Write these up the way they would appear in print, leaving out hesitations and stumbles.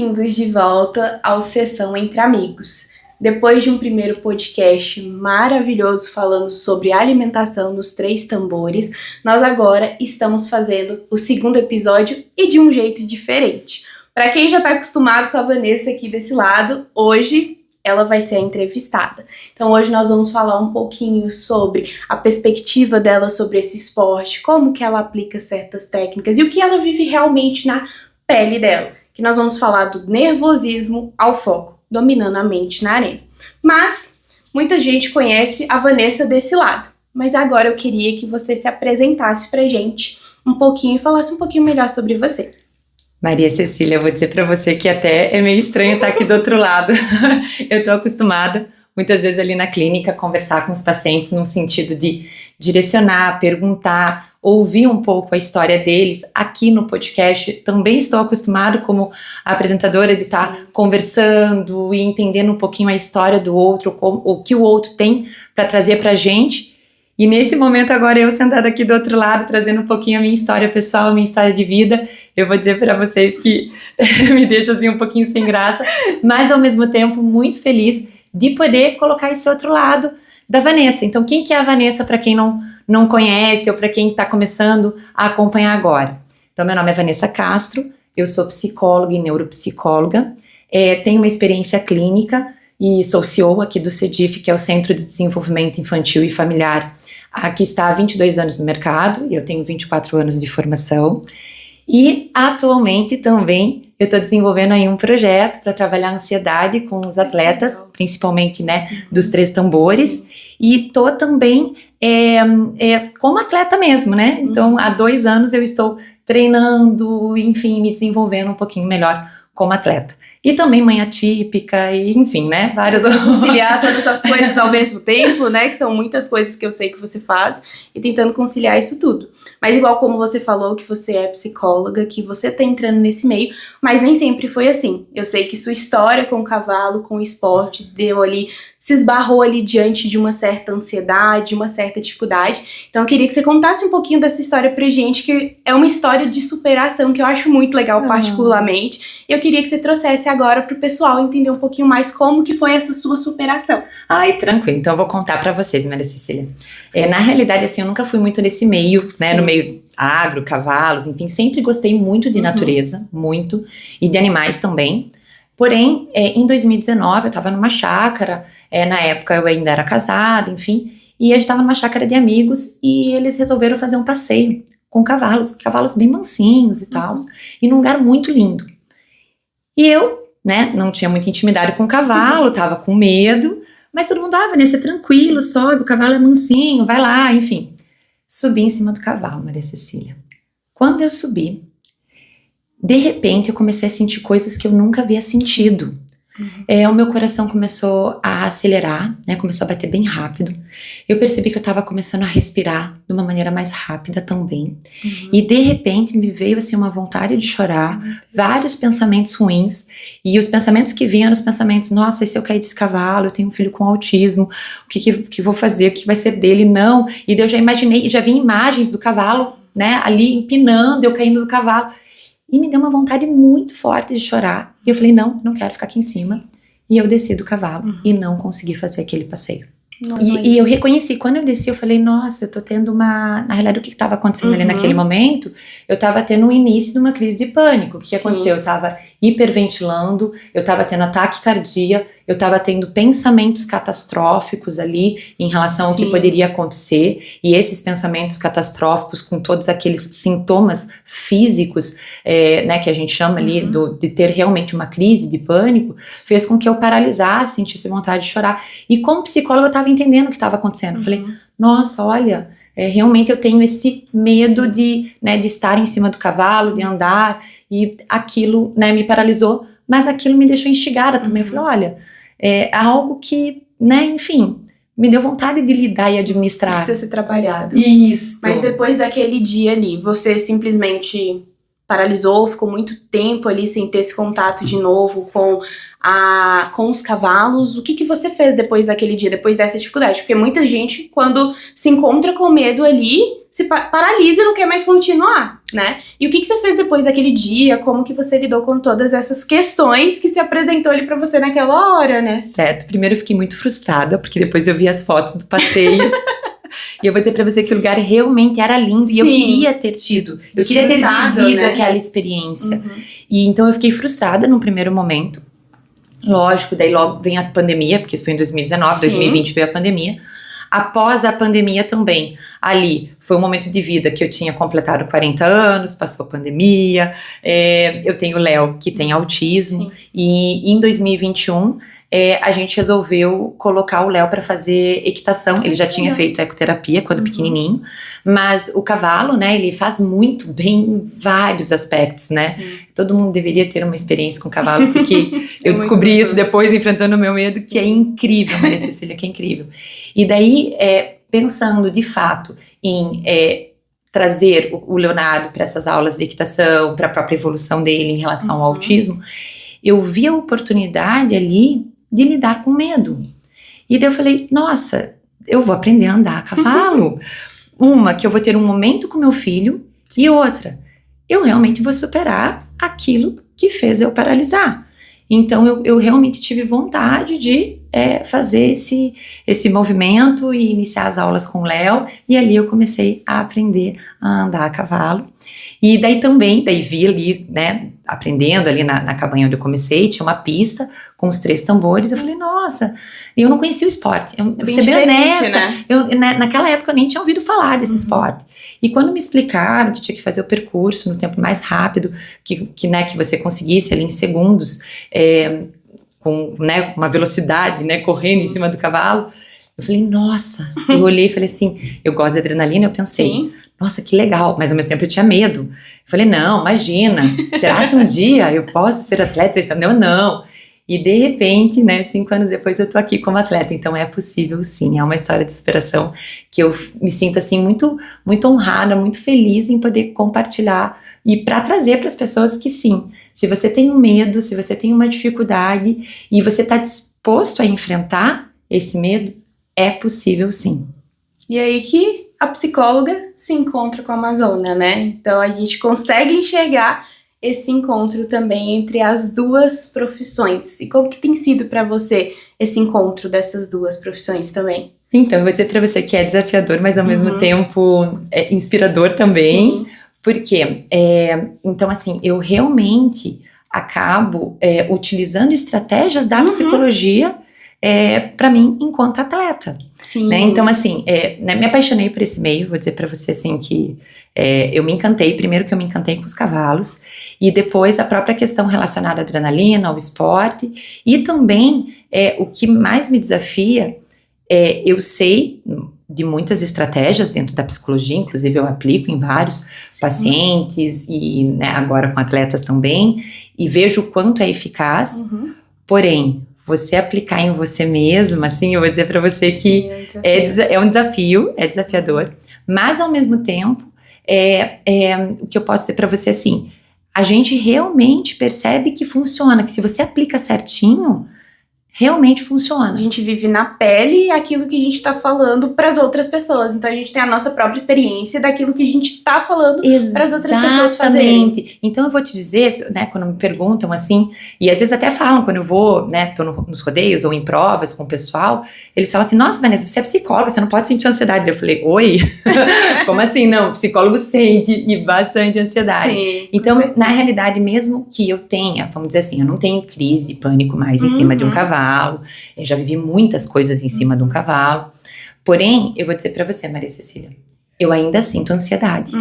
Bem-vindos de volta ao Sessão Entre Amigos. Depois de um primeiro podcast maravilhoso falando sobre alimentação nos três tambores, nós agora estamos fazendo o segundo episódio e de um jeito diferente. Para quem já está acostumado com a Vanessa aqui desse lado, hoje ela vai ser a entrevistada. Então hoje nós vamos falar um pouquinho sobre a perspectiva dela sobre esse esporte, como que ela aplica certas técnicas e o que ela vive realmente na pele dela. Que nós vamos falar do nervosismo ao foco, dominando a mente na arena. Mas muita gente conhece a Vanessa desse lado. Mas agora eu queria que você se apresentasse pra gente um pouquinho e falasse um pouquinho melhor sobre você. Maria Cecília, eu vou dizer pra você que até é meio estranho estar aqui do outro lado. Eu tô acostumada, muitas vezes ali na clínica, a conversar com os pacientes no sentido de direcionar, perguntar, ouvir um pouco a história deles. Aqui no podcast também estou acostumada como apresentadora de estar conversando e entendendo um pouquinho a história do outro, o que o outro tem para trazer pra gente. E nesse momento agora eu sentada aqui do outro lado, trazendo um pouquinho a minha história pessoal, a minha história de vida, eu vou dizer para vocês que me deixa assim um pouquinho sem graça, mas ao mesmo tempo muito feliz de poder colocar esse outro lado da Vanessa. Então quem que é a Vanessa para quem não conhece ou para quem está começando a acompanhar agora? Então meu nome é Vanessa Castro, eu sou psicóloga e neuropsicóloga, tenho uma experiência clínica e sou CEO aqui do CEDIF, que é o Centro de Desenvolvimento Infantil e Familiar. Aqui está há 22 anos no mercado, eu tenho 24 anos de formação e atualmente também eu estou desenvolvendo aí um projeto para trabalhar a ansiedade com os atletas, principalmente dos três tambores, e estou também como atleta mesmo, né? Então há 2 anos eu estou treinando, enfim, me desenvolvendo um pouquinho melhor como atleta. E também mãe atípica, e enfim, várias... Conciliar todas as coisas ao mesmo tempo, que são muitas coisas que eu sei que você faz, e tentando conciliar isso tudo. Mas igual como você falou que você é psicóloga, que você tá entrando nesse meio, mas nem sempre foi assim. Eu sei que sua história com o cavalo, com o esporte, se esbarrou ali diante de uma certa ansiedade, uma certa dificuldade. Então eu queria que você contasse um pouquinho dessa história pra gente, que é uma história de superação que eu acho muito legal particularmente. E eu queria que você trouxesse agora pro pessoal entender um pouquinho mais como que foi essa sua superação. Ai, tranquilo. Então eu vou contar pra vocês, Maria Cecília. Na realidade, assim, eu nunca fui muito nesse meio, no meio agro, cavalos, enfim, sempre gostei muito de natureza, muito, e de animais também. Porém, em 2019, eu estava numa chácara, na época eu ainda era casada, enfim, e a gente estava numa chácara de amigos e eles resolveram fazer um passeio com cavalos bem mansinhos e tal, e num lugar muito lindo. E eu, não tinha muita intimidade com o cavalo, tava com medo, mas todo mundo, Vanessa, tranquilo, sobe, o cavalo é mansinho, vai lá, enfim. Subi em cima do cavalo, Maria Cecília. Quando eu subi, de repente eu comecei a sentir coisas que eu nunca havia sentido. O meu coração começou a acelerar, começou a bater bem rápido. Eu percebi que eu estava começando a respirar de uma maneira mais rápida também. E de repente me veio assim uma vontade de chorar, vários pensamentos ruins. E os pensamentos que vinham eram os pensamentos, nossa, e se eu cair desse cavalo, eu tenho um filho com autismo, o que vou fazer, o que vai ser dele? Não. E daí eu já imaginei, já vi imagens do cavalo, ali empinando, eu caindo do cavalo. E me deu uma vontade muito forte de chorar. E eu falei, não quero ficar aqui em cima. E eu desci do cavalo e não consegui fazer aquele passeio. Nossa, e eu reconheci, quando eu desci, eu falei, nossa, eu tô tendo na realidade, o que estava acontecendo ali naquele momento? Eu tava tendo o início de uma crise de pânico. O que aconteceu? Eu tava hiperventilando, eu tava tendo ataque cardíaco, eu tava tendo pensamentos catastróficos ali em relação ao que poderia acontecer, e esses pensamentos catastróficos com todos aqueles sintomas físicos, que a gente chama ali de ter realmente uma crise de pânico, fez com que eu paralisasse, sentisse vontade de chorar. E como psicóloga eu tava entendendo o que estava acontecendo. Eu falei, nossa, olha, realmente eu tenho esse medo de estar em cima do cavalo, de andar, e aquilo me paralisou, mas aquilo me deixou instigada também. Eu falei, olha, é algo que, enfim, me deu vontade de lidar e administrar. Precisa ser trabalhado. Isso. Mas depois daquele dia ali, você simplesmente paralisou, ficou muito tempo ali sem ter esse contato de novo com os cavalos. O que você fez depois daquele dia, depois dessa dificuldade? Porque muita gente, quando se encontra com medo ali, se paralisa e não quer mais continuar, né? E o que você fez depois daquele dia? Como que você lidou com todas essas questões que se apresentou ali pra você naquela hora, né? Certo. Primeiro eu fiquei muito frustrada, porque depois eu vi as fotos do passeio. E eu vou dizer pra você que o lugar realmente era lindo. Sim. E eu queria ter tido. Eu queria ter vivido, né, aquela experiência. Uhum. E então eu fiquei frustrada num primeiro momento. Lógico, daí logo vem a pandemia, porque isso foi em 2019, Sim. 2020 veio a pandemia. Após a pandemia também, ali foi um momento de vida que eu tinha completado 40 anos, passou a pandemia, eu tenho o Léo que tem autismo. Sim. E em 2021 a gente resolveu colocar o Léo para fazer equitação. Ele já tinha feito ecoterapia quando pequenininho, mas o cavalo, né, ele faz muito bem em vários aspectos, né? Sim. Todo mundo deveria ter uma experiência com o cavalo, porque eu descobri isso depois, enfrentando o meu medo, que é incrível, Maria Cecília, que é incrível. E daí, pensando de fato em trazer o Leonardo para essas aulas de equitação, para a própria evolução dele em relação ao autismo, eu vi a oportunidade ali de lidar com medo. E daí eu falei, nossa, eu vou aprender a andar a cavalo. Uma, que eu vou ter um momento com meu filho, e outra, eu realmente vou superar aquilo que fez eu paralisar. Então eu realmente tive vontade de fazer esse movimento e iniciar as aulas com o Léo, e ali eu comecei a aprender a andar a cavalo. E daí vi ali, né, aprendendo ali na cabanha onde eu comecei, tinha uma pista com os 3 tambores, eu falei, nossa, eu não conhecia o esporte, eu vou ser bem honesta, né? Naquela época eu nem tinha ouvido falar desse esporte, e quando me explicaram que tinha que fazer o percurso no tempo mais rápido, que você conseguisse ali em segundos, com, né, uma velocidade, né, correndo em cima do cavalo, eu falei, nossa, eu olhei e falei assim, eu gosto de adrenalina, eu pensei, nossa, que legal, mas ao mesmo tempo eu tinha medo. Eu falei, não, imagina, será que um dia eu posso ser atleta? Eu não. E de repente, né, 5 anos depois eu tô aqui como atleta, então é possível sim, é uma história de superação que eu me sinto assim muito, muito honrada, muito feliz em poder compartilhar e para trazer para as pessoas que sim, se você tem um medo, se você tem uma dificuldade e você está disposto a enfrentar esse medo, é possível sim. E aí que a psicóloga se encontra com a Amazônia, né? Então a gente consegue enxergar esse encontro também entre as duas profissões. E como que tem sido para você esse encontro dessas duas profissões também? Então, eu vou dizer para você que é desafiador, mas ao mesmo tempo é inspirador também. Sim. Porque, então assim, eu realmente acabo utilizando estratégias da psicologia para mim enquanto atleta. Sim. Né? Então assim, né, me apaixonei por esse meio, vou dizer para você assim que eu me encantei, primeiro que eu me encantei com os cavalos, e depois a própria questão relacionada à adrenalina, ao esporte, e também o que mais me desafia, eu sei de muitas estratégias dentro da psicologia, inclusive eu aplico em vários pacientes e, né, agora com atletas também, e vejo o quanto é eficaz, porém, você aplicar em você mesma, assim, eu vou dizer para você que é um desafio, é desafiador, mas ao mesmo tempo, o que eu posso dizer para você, assim, a gente realmente percebe que funciona, que se você aplica certinho, realmente funciona. A gente vive na pele aquilo que a gente tá falando para as outras pessoas. Então a gente tem a nossa própria experiência daquilo que a gente tá falando para as outras pessoas fazerem. Então eu vou te dizer, né, quando me perguntam assim, e às vezes até falam quando eu vou, né, tô nos rodeios ou em provas com o pessoal, eles falam assim, nossa, Vanessa, você é psicóloga, você não pode sentir ansiedade. Eu falei, oi? Como assim? Não, psicólogo sente e bastante ansiedade. Sim, então, na realidade, mesmo que eu tenha, vamos dizer assim, eu não tenho crise de pânico mais em cima de um cavalo, eu já vivi muitas coisas em cima de um cavalo, porém, eu vou dizer pra você, Maria Cecília, eu ainda sinto ansiedade,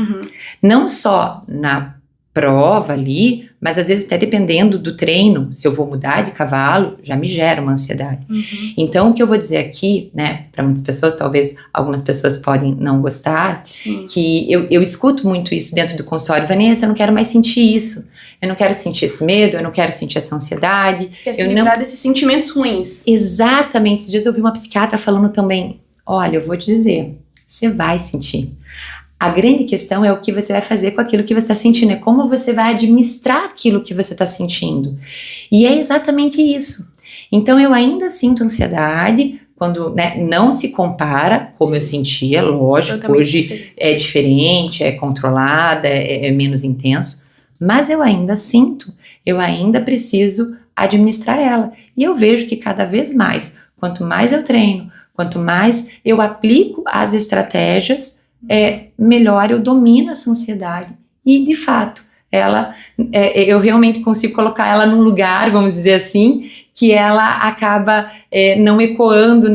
não só na prova ali, mas às vezes até dependendo do treino, se eu vou mudar de cavalo, já me gera uma ansiedade. Então, o que eu vou dizer aqui, né, para muitas pessoas, talvez algumas pessoas podem não gostar, que eu escuto muito isso dentro do consultório, Vanessa, eu não quero mais sentir isso. Eu não quero sentir esse medo, eu não quero sentir essa ansiedade. Quer se livrar desses sentimentos ruins. Exatamente. Esses dias eu ouvi uma psiquiatra falando também, olha, eu vou te dizer, você vai sentir. A grande questão é o que você vai fazer com aquilo que você está sentindo, é como você vai administrar aquilo que você está sentindo. E é exatamente isso. Então eu ainda sinto ansiedade quando, né, não se compara como eu sentia, lógico, hoje é diferente, é controlada, é menos intenso, mas eu ainda sinto, eu ainda preciso administrar ela. E eu vejo que cada vez mais, quanto mais eu treino, quanto mais eu aplico as estratégias, melhor eu domino essa ansiedade. E, de fato, eu realmente consigo colocar ela num lugar, vamos dizer assim, que ela acaba não ecoando,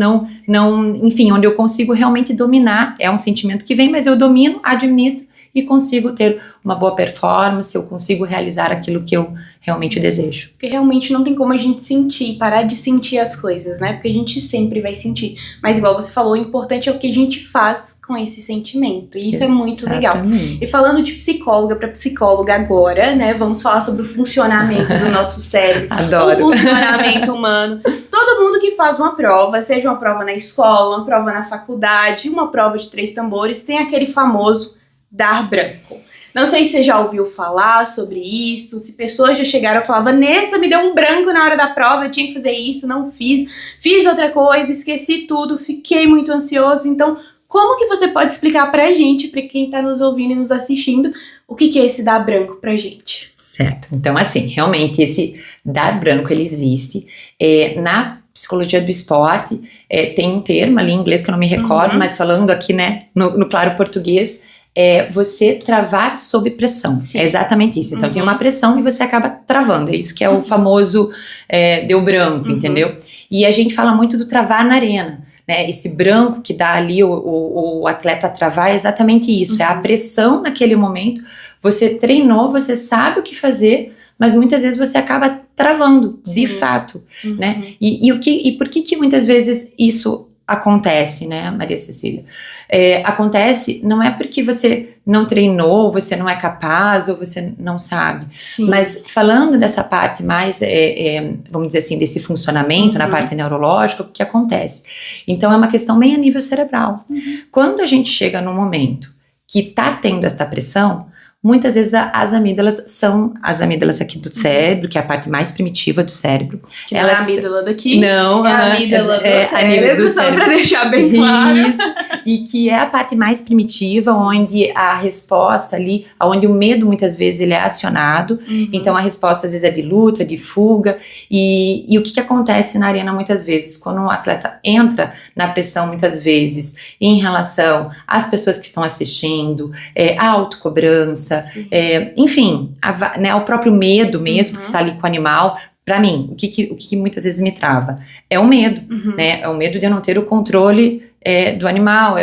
enfim, onde eu consigo realmente dominar. É um sentimento que vem, mas eu domino, administro e consigo ter uma boa performance, eu consigo realizar aquilo que eu realmente desejo. Porque realmente não tem como a gente parar de sentir as coisas, né? Porque a gente sempre vai sentir. Mas igual você falou, o importante é o que a gente faz com esse sentimento. E isso é muito legal. E falando de psicóloga para psicóloga agora, né? Vamos falar sobre o funcionamento do nosso cérebro. Adoro. O funcionamento humano. Todo mundo que faz uma prova, seja uma prova na escola, uma prova na faculdade, uma prova de 3 tambores, tem aquele famoso dar branco. Não sei se você já ouviu falar sobre isso, se pessoas já chegaram e falavam, Vanessa, me deu um branco na hora da prova, eu tinha que fazer isso, não fiz outra coisa, esqueci tudo, fiquei muito ansioso. Então, como que você pode explicar pra gente, pra quem tá nos ouvindo e nos assistindo, o que é esse dar branco pra gente? Certo. Então, assim, realmente esse dar branco, ele existe. Na psicologia do esporte, tem um termo ali em inglês que eu não me recordo, mas falando aqui, né, no claro português, você travar sob pressão. Sim. É exatamente isso. Então tem uma pressão e você acaba travando. É isso que é o famoso deu branco, entendeu? E a gente fala muito do travar na arena, né? Esse branco que dá ali o atleta travar é exatamente isso. É a pressão naquele momento. Você treinou, você sabe o que fazer, mas muitas vezes você acaba travando, de fato, né? E por que muitas vezes isso acontece, né, Maria Cecília? Acontece não é porque você não treinou, você não é capaz ou você não sabe. Sim. Mas falando dessa parte mais, vamos dizer assim, desse funcionamento na parte neurológica, o que acontece? Então é uma questão bem a nível cerebral. Quando a gente chega num momento que tá tendo esta pressão, muitas vezes as amígdalas são as amígdalas aqui do cérebro, que é a parte mais primitiva do cérebro. Que não é a amígdala daqui. Não, é a amígdala do cérebro, só pra deixar bem claro. Isso, e que é a parte mais primitiva, onde a resposta ali, onde o medo muitas vezes ele é acionado. Então a resposta às vezes é de luta, de fuga. E o que acontece na arena muitas vezes? Quando o atleta entra na pressão muitas vezes em relação às pessoas que estão assistindo, a autocobrança, enfim, né, o próprio medo mesmo que está ali com o animal. Para mim, o que muitas vezes me trava? É o medo, né? É o medo de eu não ter o controle do animal.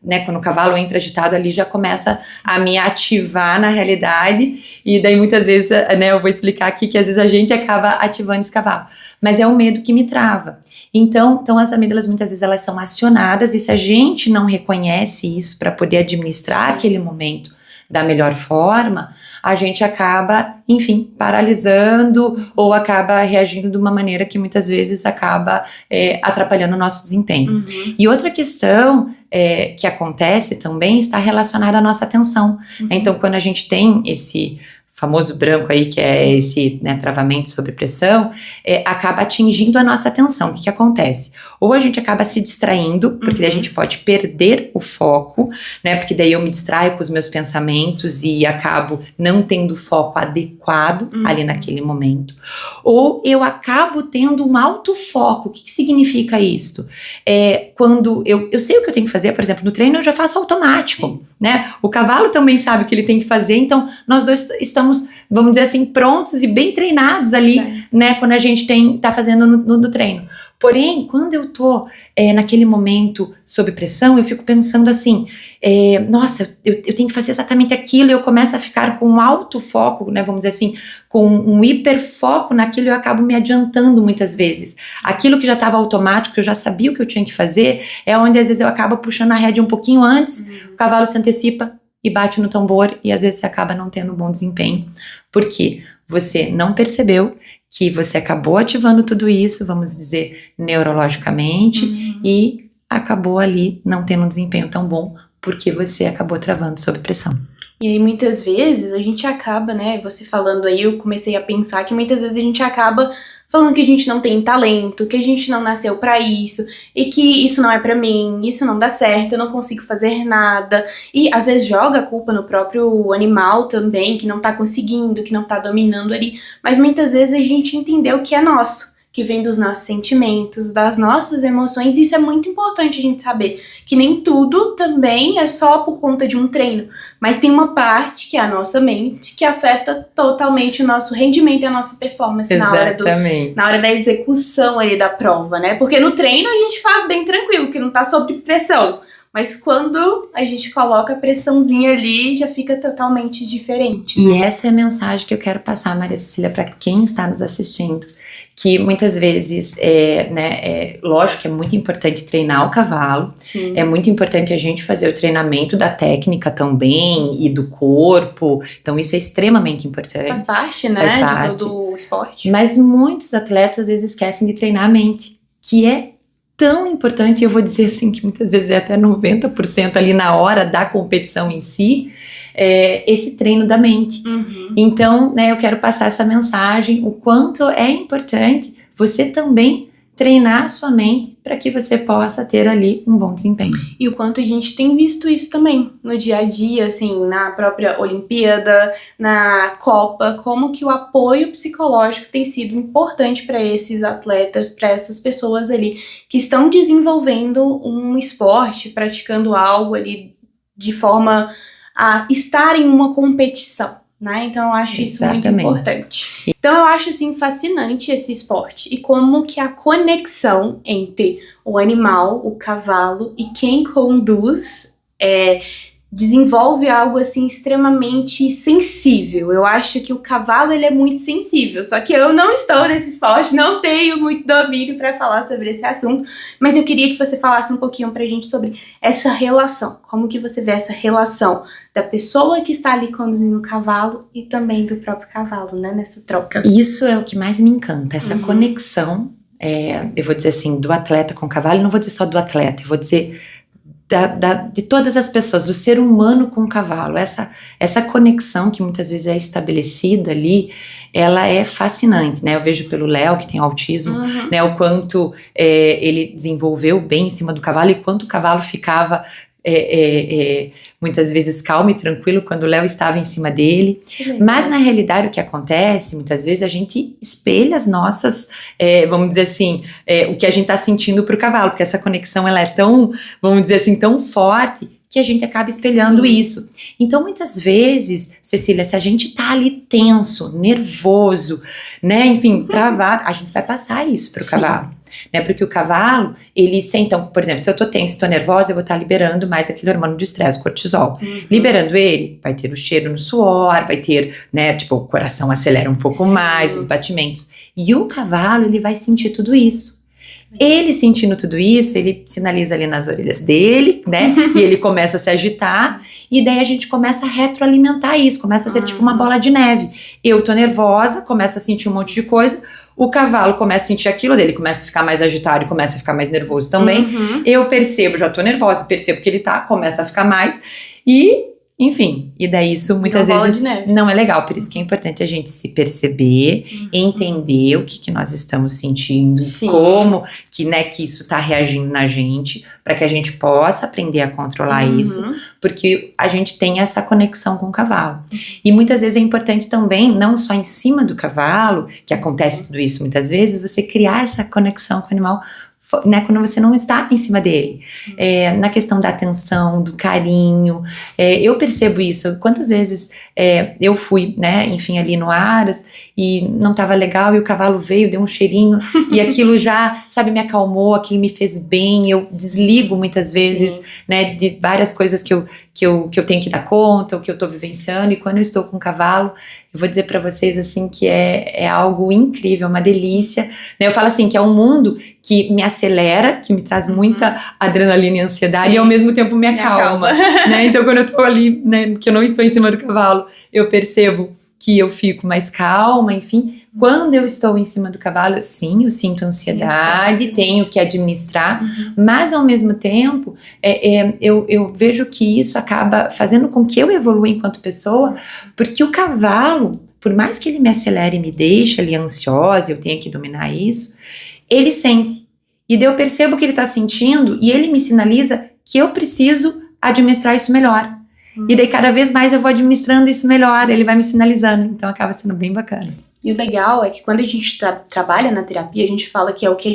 Né, quando o cavalo entra agitado ali, já começa a me ativar na realidade. E daí muitas vezes, né, eu vou explicar aqui que às vezes a gente acaba ativando esse cavalo. Mas é o medo que me trava. Então as amígdalas muitas vezes elas são acionadas, e se a gente não reconhece isso para poder administrar aquele momento da melhor forma, a gente acaba, enfim, paralisando ou acaba reagindo de uma maneira que muitas vezes acaba atrapalhando o nosso desempenho. E outra questão que acontece também está relacionada à nossa atenção. Então, quando a gente tem esse famoso branco aí, que é esse, né, travamento sob pressão, acaba atingindo a nossa atenção. O que acontece? Ou a gente acaba se distraindo, porque daí a gente pode perder o foco, né, porque daí eu me distraio com os meus pensamentos e acabo não tendo o foco adequado ali naquele momento. Ou eu acabo tendo um alto foco. O que significa isso? Quando eu sei o que eu tenho que fazer, por exemplo, no treino eu já faço automático, né? O cavalo também sabe o que ele tem que fazer, então nós dois estamos, vamos dizer assim, prontos e bem treinados ali, né, quando a gente tá fazendo no treino. Porém, quando eu tô naquele momento sob pressão, eu fico pensando assim, nossa, eu tenho que fazer exatamente aquilo, e eu começo a ficar com um alto foco, né, vamos dizer assim, com um hiperfoco naquilo, e eu acabo me adiantando muitas vezes. Aquilo que já estava automático, que eu já sabia o que eu tinha que fazer, é onde às vezes eu acabo puxando a rédea um pouquinho antes, o cavalo se antecipa e bate no tambor, e às vezes você acaba não tendo um bom desempenho, porque você não percebeu que você acabou ativando tudo isso, vamos dizer, neurologicamente, e acabou ali não tendo um desempenho tão bom porque você acabou travando sob pressão. E aí, muitas vezes, a gente acaba, né, você falando aí, eu comecei a pensar que muitas vezes a gente acaba falando que a gente não tem talento, que a gente não nasceu pra isso, e que isso não é pra mim, isso não dá certo, eu não consigo fazer nada. E às vezes joga a culpa no próprio animal também, que não tá conseguindo, que não tá dominando ali. Mas muitas vezes a gente entendeu que é nosso, que vem dos nossos sentimentos, das nossas emoções, e isso é muito importante a gente saber, que nem tudo também é só por conta de um treino, mas tem uma parte, que é a nossa mente, que afeta totalmente o nosso rendimento e a nossa performance na hora da execução ali da prova, né? Porque no treino a gente faz bem tranquilo, que não tá sob pressão, mas quando a gente coloca a pressãozinha ali, já fica totalmente diferente. E essa é a mensagem que eu quero passar, Maria Cecília, para quem está nos assistindo. Que muitas vezes, lógico que é muito importante treinar o cavalo. Sim. É muito importante a gente fazer o treinamento da técnica também e do corpo. Então isso é extremamente importante. Faz parte, né, de todo o esporte. Mas muitos atletas às vezes esquecem de treinar a mente, que é tão importante. Eu vou dizer assim que muitas vezes é até 90% ali na hora da competição em si. Esse treino da mente. Uhum. Então, né, eu quero passar essa mensagem, o quanto é importante você também treinar a sua mente para que você possa ter ali um bom desempenho. E o quanto a gente tem visto isso também no dia a dia, assim, na própria Olimpíada, na Copa, como que o apoio psicológico tem sido importante para esses atletas, para essas pessoas ali que estão desenvolvendo um esporte, praticando algo ali de forma a estar em uma competição, né? Então eu acho isso muito importante. Então eu acho assim fascinante esse esporte e como que a conexão entre o animal, o cavalo e quem conduz desenvolve algo assim extremamente sensível. Eu acho que o cavalo ele é muito sensível, só que eu não estou nesse esporte, não tenho muito domínio para falar sobre esse assunto, mas eu queria que você falasse um pouquinho pra gente sobre essa relação, como que você vê essa relação da pessoa que está ali conduzindo o cavalo e também do próprio cavalo, né, nessa troca. Isso é o que mais me encanta, essa conexão, eu vou dizer assim, do atleta com o cavalo, não vou dizer só do atleta, eu vou dizer de todas as pessoas, do ser humano com o cavalo, essa conexão que muitas vezes é estabelecida ali, ela é fascinante, né? Eu vejo pelo Léo, que tem autismo, né, o quanto ele desenvolveu bem em cima do cavalo e quanto o cavalo ficava muitas vezes calmo e tranquilo quando o Léo estava em cima dele, mas na realidade o que acontece, muitas vezes a gente espelha as nossas, vamos dizer assim, o que a gente está sentindo para o cavalo, porque essa conexão ela é tão, vamos dizer assim, tão forte, que a gente acaba espelhando isso. Então, muitas vezes, Cecília, se a gente tá ali tenso, nervoso, né, enfim, travado, a gente vai passar isso pro cavalo. Né, porque o cavalo, ele sente, então, por exemplo, se eu tô tensa, tô nervosa, eu vou estar liberando mais aquele hormônio do estresse, o cortisol. Liberando ele, vai ter o cheiro no suor, vai ter, né, tipo, o coração acelera um pouco mais, os batimentos. E o cavalo, ele vai sentir tudo isso. Ele sentindo tudo isso, ele sinaliza ali nas orelhas dele, né, e ele começa a se agitar, e daí a gente começa a retroalimentar isso, começa a ser tipo uma bola de neve. Eu tô nervosa, começo a sentir um monte de coisa, o cavalo começa a sentir aquilo dele, começa a ficar mais agitado e começa a ficar mais nervoso também. Eu percebo, já tô nervosa, percebo que ele tá, começa a ficar mais, e enfim, e daí isso muitas vezes não é legal, por isso que é importante a gente se perceber, entender o que nós estamos sentindo, como que, né, que isso tá reagindo na gente, para que a gente possa aprender a controlar isso, porque a gente tem essa conexão com o cavalo. E muitas vezes é importante também, não só em cima do cavalo, que acontece tudo isso muitas vezes, você criar essa conexão com o animal, né, quando você não está em cima dele, na questão da atenção, do carinho, eu percebo isso, quantas vezes eu fui, né, enfim, ali no Aras, e não estava legal, e o cavalo veio, deu um cheirinho, e aquilo já, sabe, me acalmou, aquilo me fez bem, eu desligo muitas vezes, né, de várias coisas que eu tenho que dar conta, o que eu tô vivenciando, e quando eu estou com o cavalo, eu vou dizer pra vocês, assim, que é algo incrível, uma delícia, né, eu falo assim, que é um mundo que me acelera, que me traz muita adrenalina e ansiedade, e ao mesmo tempo me acalma. Né, então quando eu tô ali, né, que eu não estou em cima do cavalo, eu percebo que eu fico mais calma, enfim. Quando eu estou em cima do cavalo, sim, eu sinto ansiedade, tenho que administrar, mas ao mesmo tempo, eu vejo que isso acaba fazendo com que eu evolua enquanto pessoa, porque o cavalo, por mais que ele me acelere e me deixe ali ansiosa, eu tenha que dominar isso, ele sente. E daí eu percebo que ele está sentindo e ele me sinaliza que eu preciso administrar isso melhor. E daí cada vez mais eu vou administrando isso melhor, ele vai me sinalizando, então acaba sendo bem bacana. E o legal é que quando a gente trabalha na terapia, a gente fala que é o que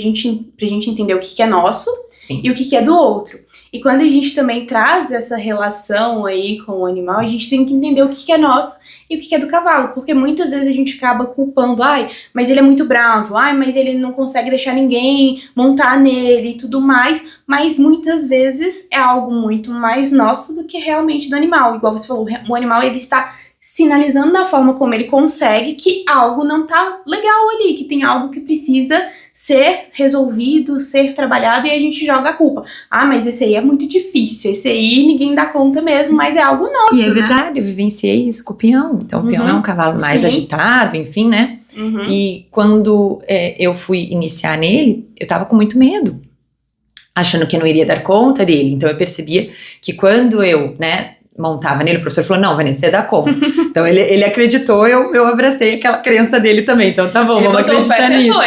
pra gente entender o que é nosso e o que é do outro. E quando a gente também traz essa relação aí com o animal, a gente tem que entender o que é nosso e o que é do cavalo, porque muitas vezes a gente acaba culpando, mas ele é muito bravo, mas ele não consegue deixar ninguém montar nele e tudo mais, mas muitas vezes é algo muito mais nosso do que realmente do animal. Igual você falou, o animal ele está sinalizando da forma como ele consegue que algo não tá legal ali, que tem algo que precisa ser resolvido, ser trabalhado, e a gente joga a culpa. Mas esse aí é muito difícil, esse aí ninguém dá conta mesmo, mas é algo nosso, E é verdade, eu vivenciei isso com o peão. Então o peão é um cavalo mais agitado, enfim, né? E quando eu fui iniciar nele, eu tava com muito medo, achando que eu não iria dar conta dele. Então eu percebia que quando eu, montava nele, o professor falou, não, Vanessa, você dá conta. Então ele acreditou, eu abracei aquela crença dele também. Então tá bom, vamos acreditar nisso.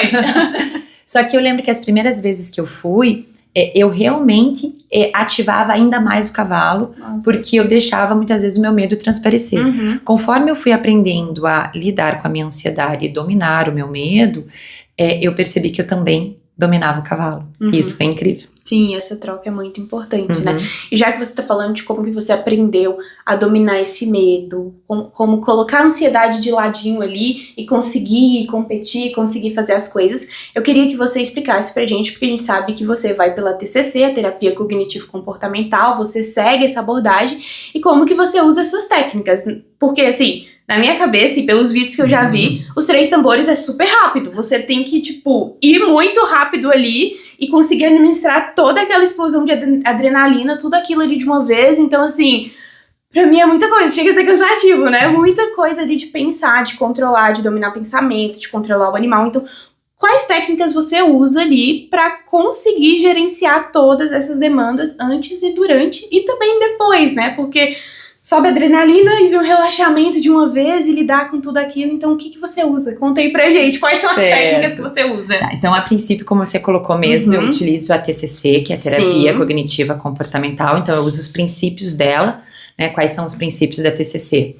Só que eu lembro que as primeiras vezes que eu fui, eu realmente ativava ainda mais o cavalo, porque eu deixava muitas vezes o meu medo transparecer. Conforme eu fui aprendendo a lidar com a minha ansiedade e dominar o meu medo, eu percebi que eu também dominava o cavalo. E isso foi incrível. Sim, essa troca é muito importante, né? E já que você tá falando de como que você aprendeu a dominar esse medo, como colocar a ansiedade de ladinho ali e conseguir competir, conseguir fazer as coisas, eu queria que você explicasse pra gente, porque a gente sabe que você vai pela TCC, a terapia cognitivo-comportamental, você segue essa abordagem, e como que você usa essas técnicas. Porque, assim, na minha cabeça e pelos vídeos que eu já vi, os 3 tambores é super rápido. Você tem que, ir muito rápido ali e conseguir administrar toda aquela explosão de adrenalina, tudo aquilo ali de uma vez. Então, assim, pra mim é muita coisa. Chega a ser cansativo, né? Muita coisa ali de pensar, de controlar, de dominar pensamento, de controlar o animal. Então, quais técnicas você usa ali pra conseguir gerenciar todas essas demandas antes e durante e também depois, né? Porque sobe a adrenalina e vem um relaxamento de uma vez e lidar com tudo aquilo. Então, o que você usa? Conta aí pra gente. Quais são as técnicas que você usa? Tá, então, a princípio, como você colocou mesmo, eu utilizo a TCC, que é a terapia cognitiva comportamental. Então, eu uso os princípios dela, né? Quais são os princípios da TCC?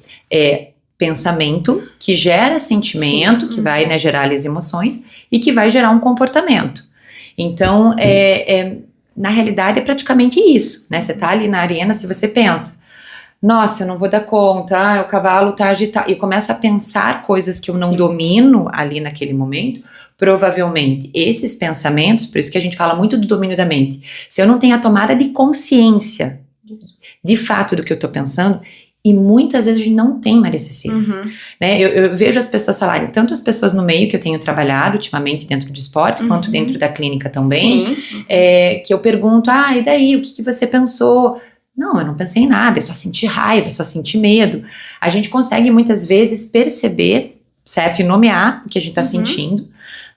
Pensamento, que gera sentimento, que vai gerar as emoções e que vai gerar um comportamento. Então, na realidade, é praticamente isso, né? Você tá ali na arena, se você pensa, nossa, eu não vou dar conta, o cavalo tá agitado, e eu começo a pensar coisas que eu não domino ali naquele momento, provavelmente esses pensamentos, por isso que a gente fala muito do domínio da mente, se eu não tenho a tomada de consciência, de fato, do que eu tô pensando, e muitas vezes a gente não tem Maria Cecília, né? Eu vejo as pessoas falarem, tanto as pessoas no meio que eu tenho trabalhado ultimamente dentro do esporte, quanto dentro da clínica também, que eu pergunto, e daí, o que você pensou? Não, eu não pensei em nada, eu só senti raiva, eu só senti medo. A gente consegue muitas vezes perceber, certo? E nomear o que a gente está sentindo,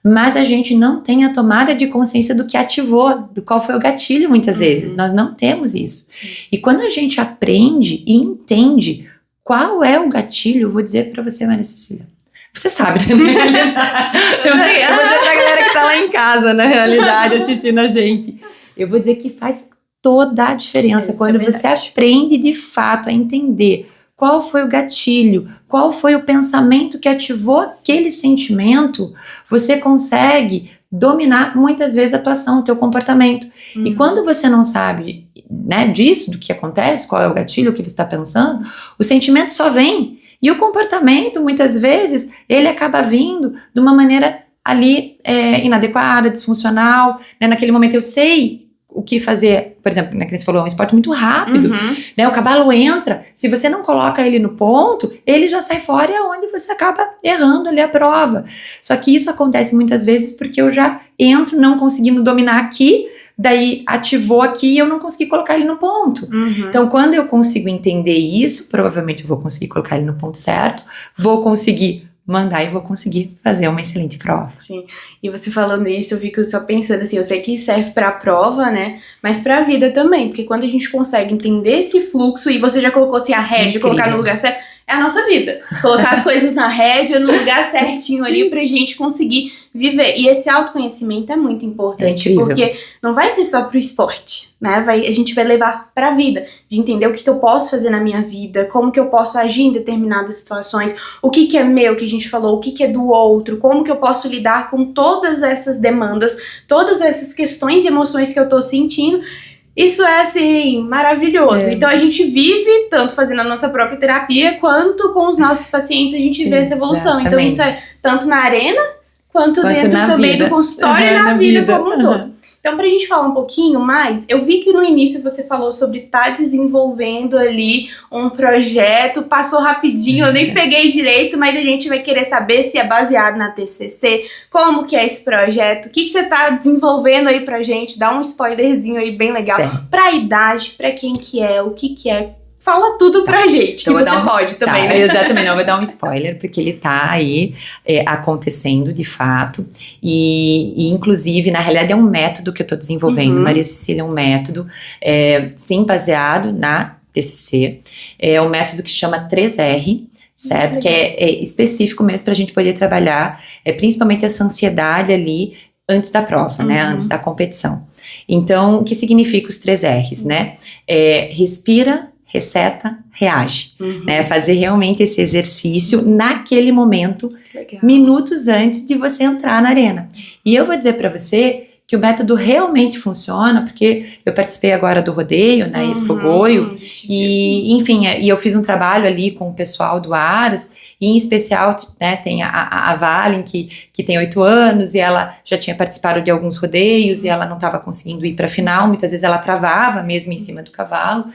mas a gente não tem a tomada de consciência do que ativou, do qual foi o gatilho muitas vezes. Nós não temos isso. E quando a gente aprende e entende qual é o gatilho, eu vou dizer para você, Maria Cecília, você sabe, né? Eu vou dizer pra galera que tá lá em casa, na realidade, assistindo a gente. Eu vou dizer que faz toda a diferença quando você aprende de fato a entender qual foi o gatilho, qual foi o pensamento que ativou aquele sentimento, você consegue dominar muitas vezes a tua ação, o teu comportamento. E quando você não sabe, né, disso, do que acontece, qual é o gatilho, o que você está pensando, o sentimento só vem. E o comportamento, muitas vezes, ele acaba vindo de uma maneira ali inadequada, disfuncional, né? Naquele momento eu sei o que fazer, por exemplo, né, que você falou, é um esporte muito rápido, né, o cavalo entra, se você não coloca ele no ponto, ele já sai fora e é onde você acaba errando ali a prova. Só que isso acontece muitas vezes porque eu já entro não conseguindo dominar aqui, daí ativou aqui e eu não consegui colocar ele no ponto. Então, quando eu consigo entender isso, provavelmente eu vou conseguir colocar ele no ponto certo, vou conseguir mandar e vou conseguir fazer uma excelente prova. Sim, e você falando isso, eu fico só pensando assim, eu sei que serve pra prova, né, mas pra vida também, porque quando a gente consegue entender esse fluxo, e você já colocou assim a rédea, colocar no lugar certo, é a nossa vida. Colocar as coisas na rédea, no lugar certinho ali, pra gente conseguir viver. E esse autoconhecimento é muito importante, porque não vai ser só pro esporte, né? A gente vai levar pra vida, de entender o que eu posso fazer na minha vida, como que eu posso agir em determinadas situações, o que é meu, que a gente falou, o que é do outro, como que eu posso lidar com todas essas demandas, todas essas questões e emoções que eu tô sentindo. Isso é, assim, maravilhoso. Então, a gente vive tanto fazendo a nossa própria terapia, quanto com os nossos pacientes a gente vê essa evolução. Então, isso é tanto na arena, quanto dentro também do consultório e na vida como um todo. Então, pra gente falar um pouquinho mais, eu vi que no início você falou sobre estar desenvolvendo ali um projeto, passou rapidinho, eu nem peguei direito, mas a gente vai querer saber se é baseado na TCC, como que é esse projeto, o que você tá desenvolvendo aí pra gente, dá um spoilerzinho aí bem legal, pra idade, pra quem que é, o que é. Fala tudo pra gente, então que você pode também, né? Exatamente, não, eu vou dar um spoiler, porque ele tá aí acontecendo de fato, e inclusive, na realidade é um método que eu tô desenvolvendo, Maria Cecília, é um método, sim, baseado na TCC, é um método que se chama 3R, certo? Que é específico mesmo pra gente poder trabalhar, principalmente essa ansiedade ali, antes da prova, né? Antes da competição. Então, o que significa os 3 R's, né? Respira, receta, reage, né? Fazer realmente esse exercício naquele momento, minutos antes de você entrar na arena. E eu vou dizer para você que o método realmente funciona, porque eu participei agora do rodeio, na Expo Goio, e enfim, e eu fiz um trabalho ali com o pessoal do Aras, e em especial, né, tem a Valen, que tem 8 anos, e ela já tinha participado de alguns rodeios, e ela não estava conseguindo ir para a final, muitas vezes ela travava mesmo em cima do cavalo,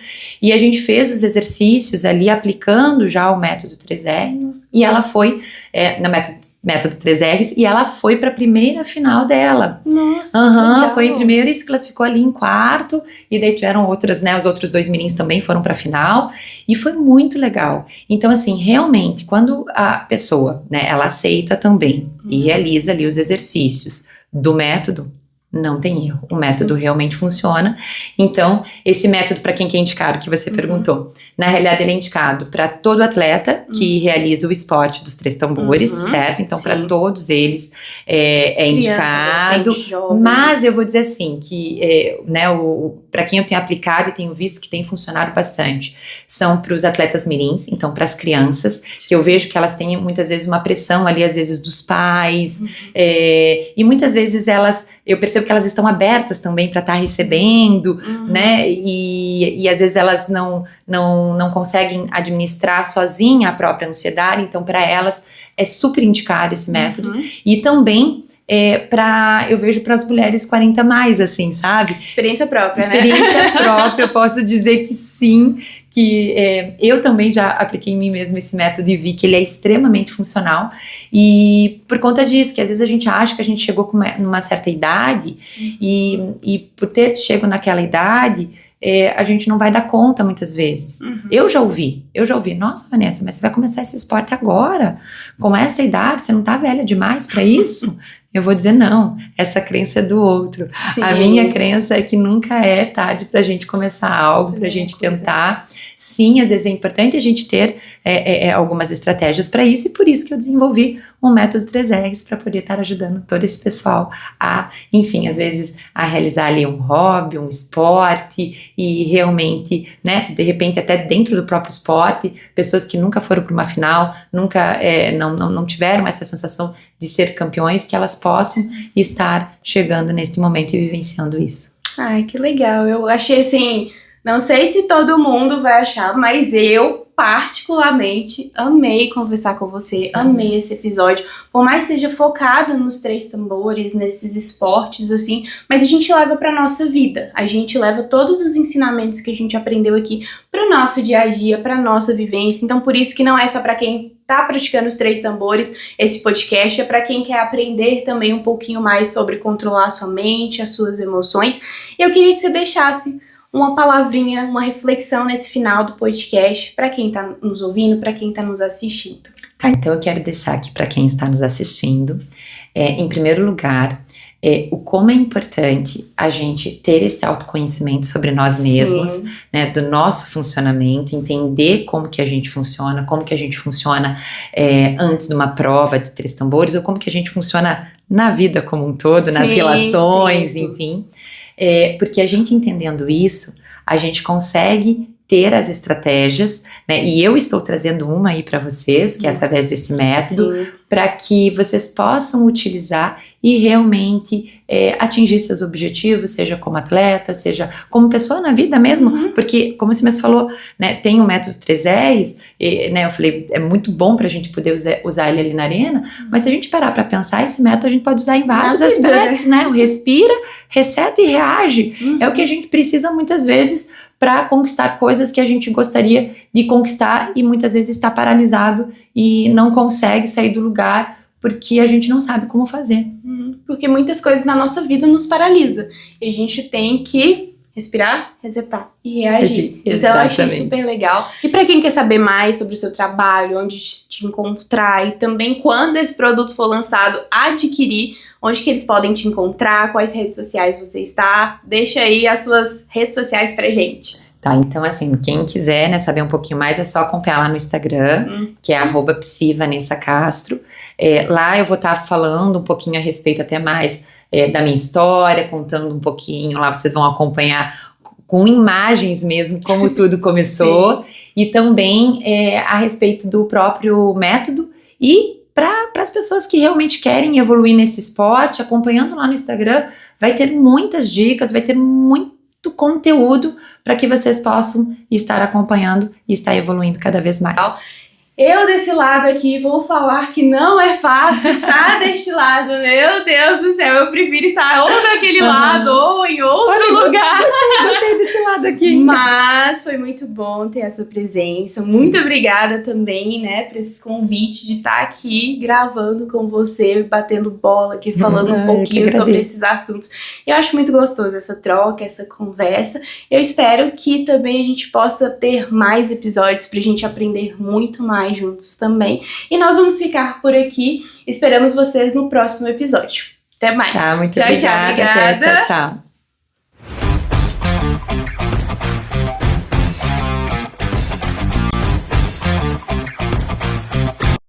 e a gente fez os exercícios ali, aplicando já o método 3R, e ela foi, no método 3Rs, e ela foi para a primeira final dela. Nossa, foi em primeiro e se classificou ali em quarto, e daí tiveram outras, né, os outros 2 meninos também foram para a final, e foi muito legal. Então, assim, realmente, quando a pessoa, né, ela aceita também e realiza ali os exercícios do método, não tem erro. O método realmente funciona. Então, esse método, para quem que é indicado, que você perguntou, na realidade ele é indicado para todo atleta que realiza o esporte dos 3 tambores, certo? Então, para todos eles é indicado. Mas eu vou dizer assim, que né, para quem eu tenho aplicado e tenho visto que tem funcionado bastante, são para os atletas mirins, então para as crianças, que eu vejo que elas têm muitas vezes uma pressão ali, às vezes dos pais, e muitas vezes eu percebo que elas estão abertas também para estar recebendo, né, e às vezes elas não conseguem administrar sozinha a própria ansiedade, então para elas é super indicado esse método, e também eu vejo para as mulheres 40 mais, assim, sabe? Experiência própria, Experiência própria, eu posso dizer que sim, que eu também já apliquei em mim mesma esse método e vi que ele é extremamente funcional, e por conta disso, que às vezes a gente acha que a gente chegou numa certa idade, e por ter chego naquela idade, a gente não vai dar conta muitas vezes. Eu já ouvi, nossa, Vanessa, mas você vai começar esse esporte agora, com essa idade, você não tá velha demais para isso? Eu vou dizer não, essa crença é do outro. Sim. A minha crença é que nunca é tarde pra gente começar algo, pra gente tentar. Sim, às vezes é importante a gente ter algumas estratégias para isso, e por isso que eu desenvolvi um método 3Rs para poder estar ajudando todo esse pessoal a, enfim, às vezes a realizar ali um hobby, um esporte, e realmente, né, de repente até dentro do próprio esporte, pessoas que nunca foram para uma final, nunca não tiveram essa sensação de ser campeões, que elas possam estar chegando nesse momento e vivenciando isso. Ai, que legal. Eu achei assim, Não sei se todo mundo vai achar, mas eu particularmente amei conversar com você, amei esse episódio, por mais que seja focado nos três tambores, nesses esportes assim, mas a gente leva para nossa vida, a gente leva todos os ensinamentos que a gente aprendeu aqui para o nosso dia a dia, para nossa vivência, então por isso que não é só para quem tá praticando os três tambores, esse podcast é para quem quer aprender também um pouquinho mais sobre controlar a sua mente, as suas emoções. Eu queria que você deixasse uma palavrinha, uma reflexão nesse final do podcast para quem está nos ouvindo, para quem está nos assistindo. Tá, então eu quero deixar aqui para quem está nos assistindo, em primeiro lugar, o como é importante a gente ter esse autoconhecimento sobre nós mesmos, né, do nosso funcionamento, entender como que a gente funciona, como que a gente funciona antes de uma prova de três tambores, ou como que a gente funciona na vida como um todo, nas relações, enfim. Porque a gente entendendo isso, a gente consegue ter as estratégias, né? E eu estou trazendo uma aí para vocês, que é através desse método, para que vocês possam utilizar e realmente atingir seus objetivos, seja como atleta, seja como pessoa na vida mesmo, porque, como você mesmo falou, né, tem o método 3Rs, né, eu falei, é muito bom para a gente poder usar ele ali na arena, mas se a gente parar para pensar, esse método a gente pode usar em vários aspectos, né? O respira, receta e reage, é o que a gente precisa muitas vezes para conquistar coisas que a gente gostaria de conquistar e muitas vezes está paralisado e não consegue sair do lugar porque a gente não sabe como fazer. Porque muitas coisas na nossa vida nos paralisa e a gente tem que respirar, resetar e reagir. Então eu achei super legal. E para quem quer saber mais sobre o seu trabalho, onde te encontrar e também quando esse produto for lançado, adquirir, onde que eles podem te encontrar, quais redes sociais você está, deixa aí as suas redes sociais pra gente. Tá, então assim, quem quiser, né, saber um pouquinho mais, é só acompanhar lá no Instagram, que é @psivanessacastro. Lá eu vou estar falando um pouquinho a respeito até mais da minha história, contando um pouquinho, lá vocês vão acompanhar com imagens mesmo como tudo começou, e também a respeito do próprio método e para as pessoas que realmente querem evoluir nesse esporte, acompanhando lá no Instagram, vai ter muitas dicas, vai ter muito conteúdo para que vocês possam estar acompanhando e estar evoluindo cada vez mais. Eu desse lado aqui vou falar que não é fácil estar deste lado, meu Deus do céu, eu prefiro estar ou daquele lado ou em outro lugar. Gostei desse lado aqui. Mas foi muito bom ter a sua presença, muito obrigada também, né, por esse convite de estar aqui gravando com você, batendo bola aqui, falando um pouquinho sobre esses assuntos. Eu acho muito gostoso essa troca, essa conversa. Eu espero que também a gente possa ter mais episódios pra gente aprender muito mais juntos também. E nós vamos ficar por aqui. Esperamos vocês no próximo episódio. Até mais. Tá, muito tchau, obrigada. Tchau, obrigada. Até, tchau, tchau.